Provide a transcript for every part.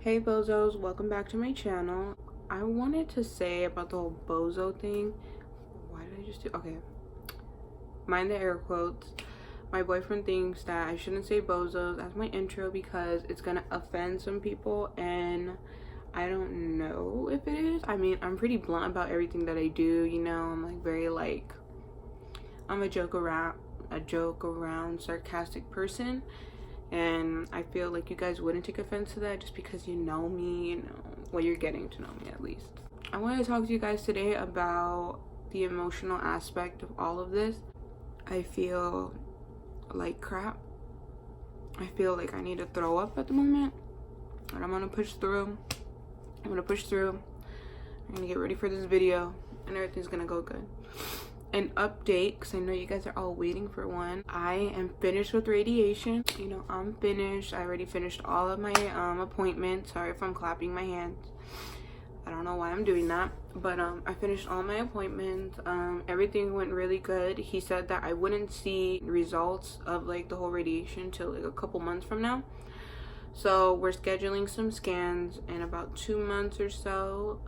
Hey bozos, welcome back to my channel. I wanted to say about the whole bozo thing. Why did I just do? Okay, mind the air quotes. My boyfriend thinks that I shouldn't say bozos as my intro because it's gonna offend some people, and I don't know if it is. I mean, I'm pretty blunt about everything that I do, you know. I'm like very like, I'm a joke around sarcastic person. And I feel like you guys wouldn't take offense to that just because you know me, you know, well, you're getting to know me at least. I want to talk to you guys today about the emotional aspect of all of this. I feel like crap. I feel like I need to throw up at the moment, and I'm gonna push through. I'm gonna get ready for this video, and everything's gonna go good. An update, because I know you guys are all waiting for one. I am finished with radiation. You know, I'm finished. I already finished all of my appointments. Sorry if I'm clapping my hands. I don't know why I'm doing that, but I finished all my appointments. Everything went really good. He said that I wouldn't see results of like the whole radiation till like a couple months from now. So we're scheduling some scans in about 2 months or so.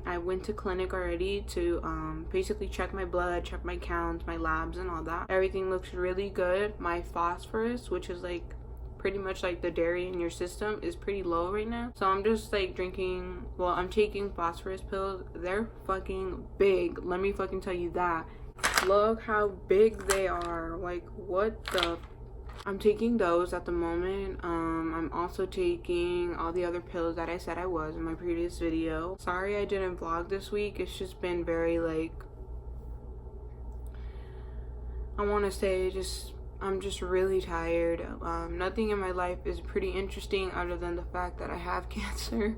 I went to clinic already to basically check my blood, check my counts, my labs and all that. Everything looks really good. My phosphorus, which is like pretty much like the dairy in your system, is pretty low right now. So I'm just like I'm taking phosphorus pills. They're fucking big. Let me fucking tell you that. Look how big they are. Like, what the... I'm taking those at the moment. I'm also taking all the other pills that I said I was in my previous video. Sorry I didn't vlog this week. It's just been very like, I want to say I'm just really tired. Nothing in my life is pretty interesting other than the fact that I have cancer.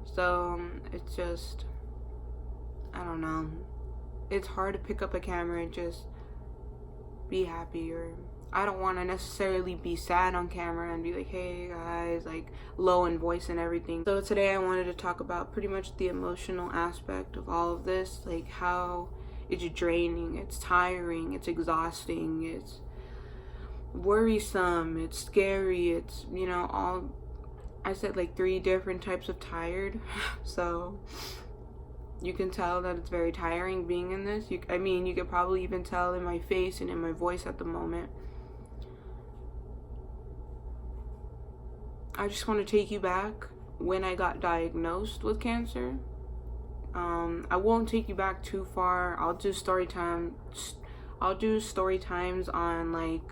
So it's just, I don't know. It's hard to pick up a camera and just be happy, or I don't want to necessarily be sad on camera and be like, hey guys, like low in voice and everything. So today I wanted to talk about pretty much the emotional aspect of all of this, like how it's draining, it's tiring, it's exhausting, it's worrisome, it's scary, it's, you know, all, I said like 3 different types of tired. So you can tell that it's very tiring being in this. I mean, you could probably even tell in my face and in my voice at the moment. I just want to take you back when I got diagnosed with cancer. I won't take you back too far. I'll do story times on like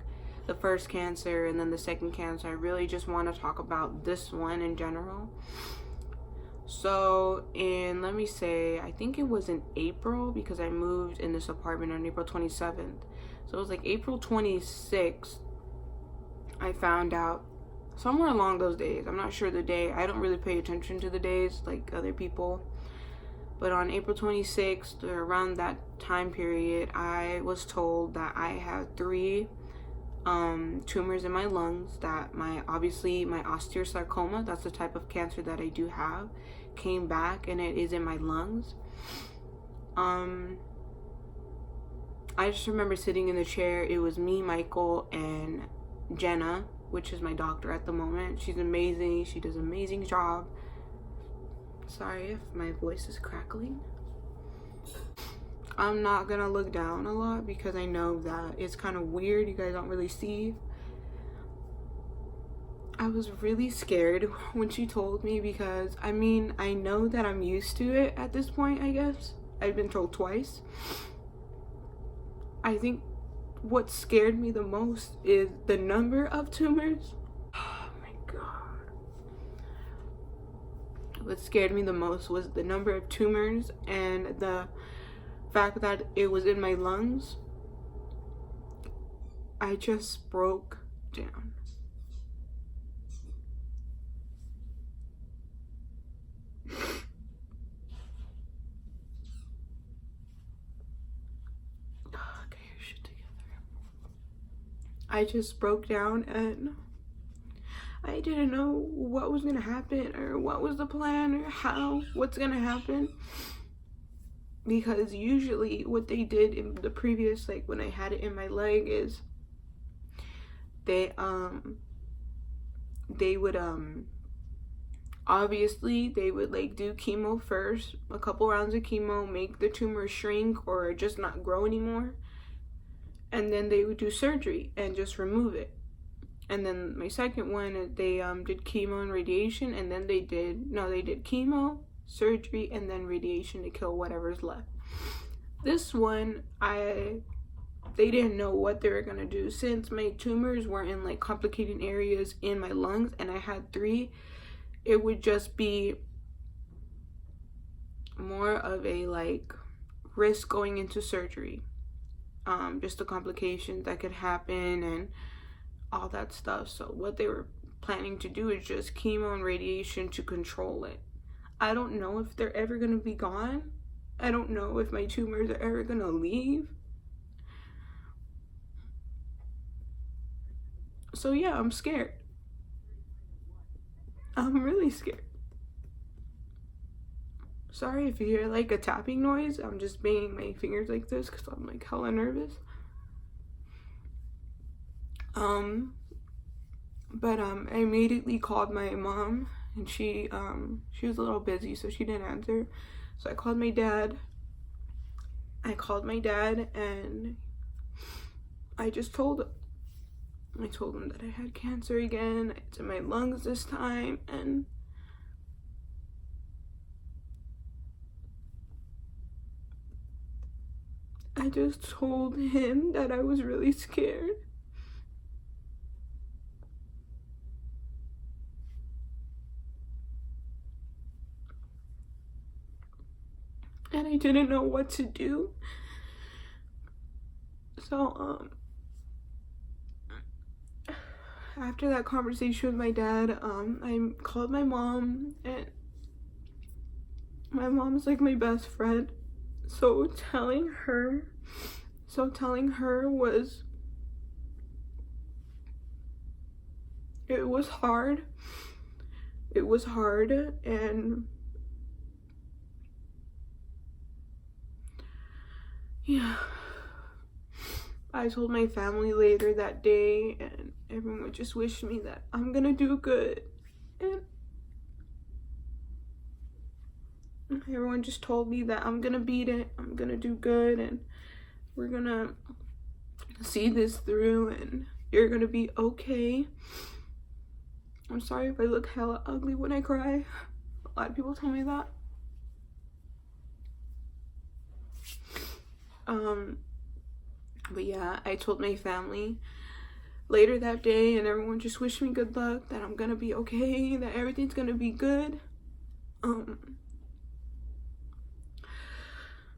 the first cancer and then the second cancer. I really just want to talk about this one in general. So let me say, I think it was in April, because I moved in this apartment on April 27th. So it was like April 26th, I found out, somewhere along those days. I'm not sure the day. I don't really pay attention to the days like other people. But on April 26th, or around that time period, I was told that I had 3 tumors in my lungs, that obviously my osteosarcoma, that's the type of cancer that I do have, came back and it is in my lungs. I just remember sitting in the chair. It was me, Michael, and Jenna, which is my doctor at the moment. She's amazing. She does an amazing job. Sorry if my voice is crackling. I'm not gonna look down a lot because I know that it's kind of weird. You guys don't really see. I was really scared when she told me because, I mean, I know that I'm used to it at this point, I guess. I've been told twice. I think what scared me the most is the number of tumors. Oh my god. What scared me the most was the number of tumors and the fact that it was in my lungs. I just broke down. I just broke down and I didn't know what was gonna happen or what was the plan or what's gonna happen. Because usually what they did in the previous, like when I had it in my leg, is they would Obviously, they would like do chemo first, a couple rounds of chemo, make the tumor shrink or just not grow anymore. And then they would do surgery and just remove it. And then my second one, they did chemo and radiation, and then they did chemo, surgery, and then radiation to kill whatever's left. This one, they didn't know what they were gonna do, since my tumors were in like complicated areas in my lungs, and I had 3. It would just be more of a like risk going into surgery, just the complications that could happen and all that stuff. So what they were planning to do is just chemo and radiation to control it. I don't know if they're ever gonna be gone. I don't know if my tumors are ever gonna leave. So yeah, I'm scared. I'm really scared. Sorry if you hear like a tapping noise. I'm just banging my fingers like this because I'm like hella nervous. But I immediately called my mom, and she was a little busy, so she didn't answer. So I called my dad. And I just told him. I told him that I had cancer again. It's in my lungs this time, and I just told him that I was really scared. And I didn't know what to do. So, after that conversation with my dad, I called my mom, and my mom's like my best friend. So telling her was, it was hard. And yeah, I told my family later that day, and everyone just wished me that I'm gonna do good. And everyone just told me that I'm gonna beat it, I'm gonna do good, and we're gonna see this through, and you're gonna be okay. I'm sorry if I look hella ugly when I cry. A lot of people tell me that. But yeah, I told my family later that day, and everyone just wished me good luck, that I'm gonna be okay, that everything's gonna be good.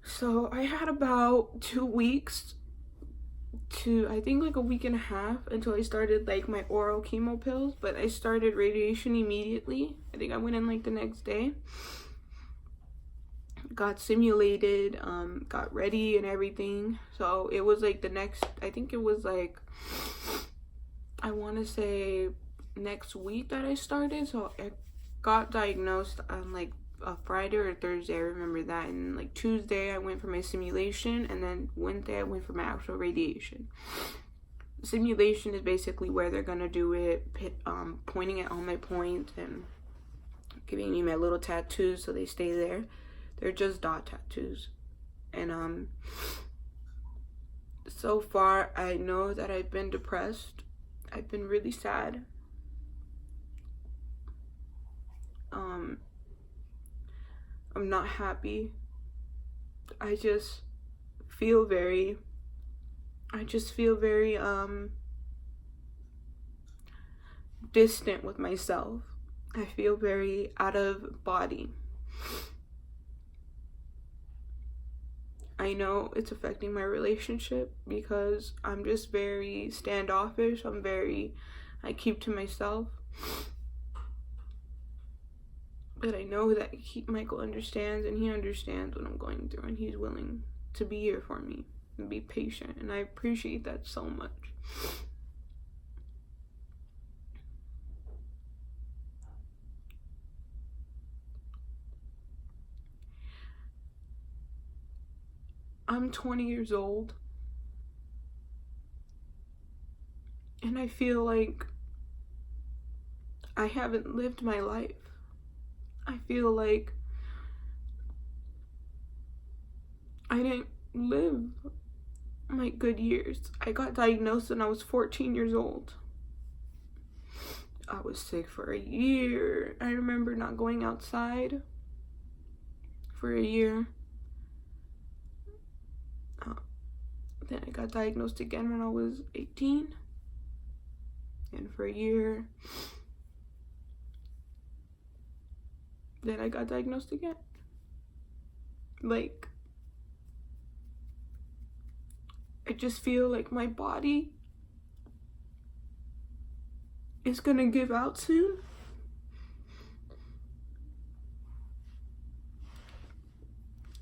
So I had about 2 weeks to, I think like a week and a half, until I started like my oral chemo pills, but I started radiation immediately. I think I went in like the next day, got simulated, got ready and everything. So it was like the next, I think it was like, I want to say next week that I started. So I got diagnosed on like a Friday or Thursday, I remember that. And like Tuesday I went for my simulation, and then Wednesday I went for my actual radiation. Simulation is basically where they're gonna do it, pointing at all my points and giving me my little tattoos so they stay there. They're just dot tattoos. And so far I know that I've been depressed. I've been really sad. I'm not happy. I just feel very distant with myself. I feel very out of body. I know it's affecting my relationship because I'm just very standoffish. I keep to myself. But I know that Michael understands, and he understands what I'm going through, and he's willing to be here for me and be patient, and I appreciate that so much. I'm 20 years old, and I feel like I haven't lived my life. I feel like I didn't live my good years. I got diagnosed when I was 14 years old. I was sick for a year. I remember not going outside for a year. Then I got diagnosed again when I was 18. And for a year. Then I got diagnosed again. Like, I just feel like my body is gonna give out soon.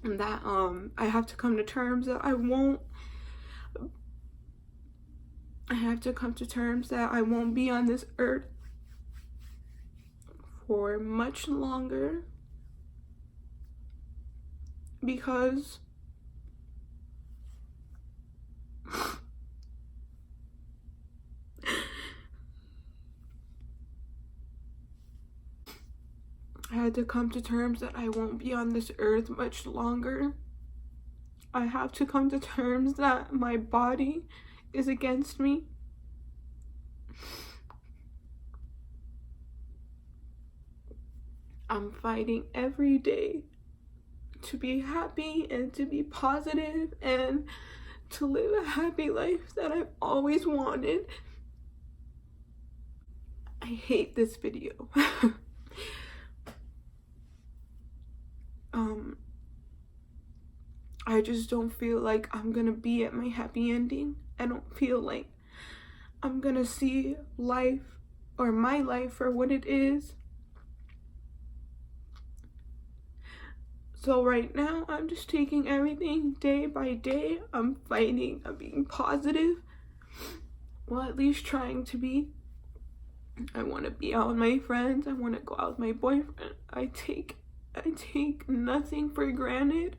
And that I have to come to terms that I won't be on this earth for much longer, because I had to come to terms that I won't be on this earth much longer. I have to come to terms that my body is against me. I'm fighting every day to be happy and to be positive and to live a happy life that I've always wanted. I hate this video. I just don't feel like I'm gonna be at my happy ending. I don't feel like I'm gonna see life or my life for what it is. So right now, I'm just taking everything day by day. I'm fighting, I'm being positive. Well, at least trying to be. I want to be out with my friends. I want to go out with my boyfriend. I take nothing for granted.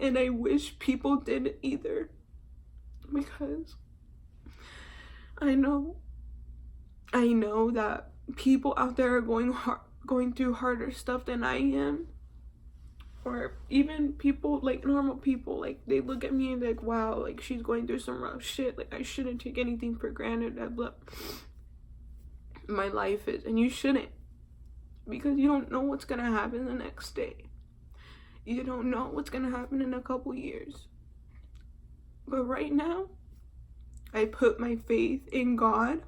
And I wish people didn't either. Because I know that people out there are going through harder stuff than I am. Or even people, like normal people, like they look at me and like, wow, like she's going through some rough shit. Like I shouldn't take anything for granted. My life is, and you shouldn't, because you don't know what's gonna happen the next day. You don't know what's gonna happen in a couple years. But right now, I put my faith in God.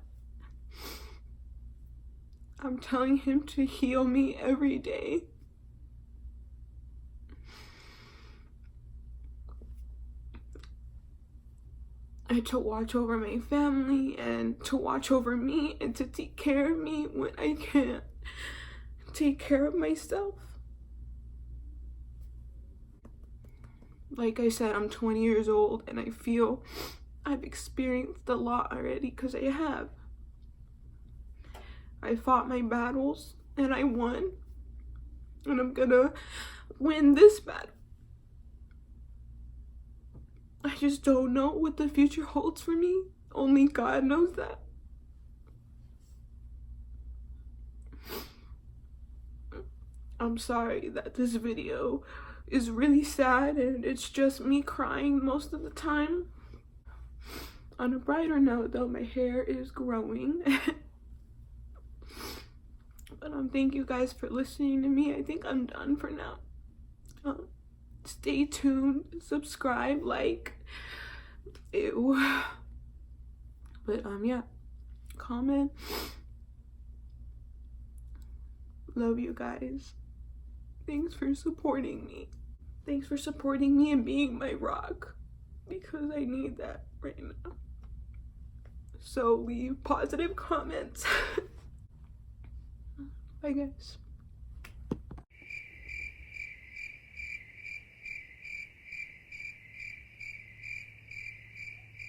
I'm telling him to heal me every day. And to watch over my family and to watch over me and to take care of me when I can't take care of myself. Like I said, I'm 20 years old and I feel I've experienced a lot already, because I have. I fought my battles and I won. And I'm gonna win this battle. I just don't know what the future holds for me. Only God knows that. I'm sorry that this video is really sad and it's just me crying most of the time. On a brighter note though, my hair is growing. But thank you guys for listening to me. I think I'm done for now. Stay tuned, subscribe, like, ew. But yeah, comment. Love you guys. Thanks for supporting me. Thanks for supporting me and being my rock, because I need that right now. So leave positive comments. Bye guys.